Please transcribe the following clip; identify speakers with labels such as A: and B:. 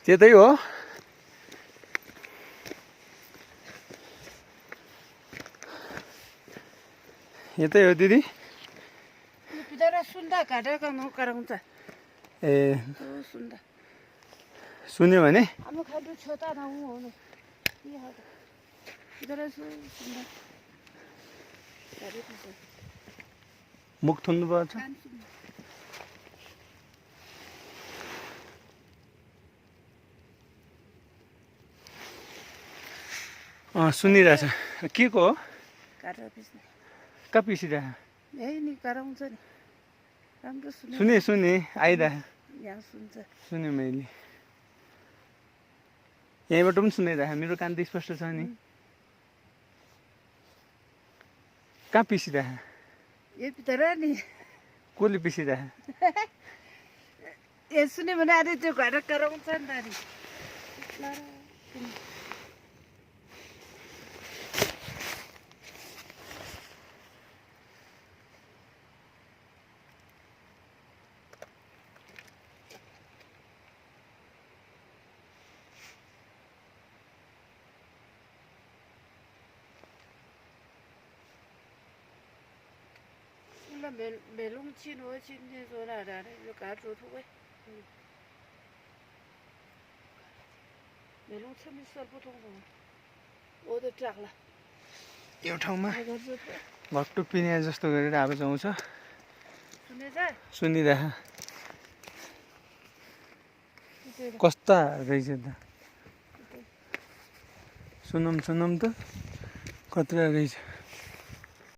A: त्यतै हो यतै हो दिदी ए सुन्यो भने मुख थुन्नुपर्छ सुनिरहेछ के को हो कहाँ पिसिरहेछ सुने आइरहेछ सुने मैले यहीँबाट पनि सुनाइरहेछ मेरो कान त स्पष्ट छ नि कहाँ पिसिरहेछ कसले पिसिरहेछ
B: सुन्यो भने अहिले त्यो घर कराउँछ नि त melung chin ho chin ni zo na da ni ka zo thu we melung chin mi sal po thong o de trak la
A: यो ठाउँमा भट्टु पिने जस्तो गरेर आवाज आउँछ सुनिरह कस्ता रहेछ त सुनम त कत्रा रहेछ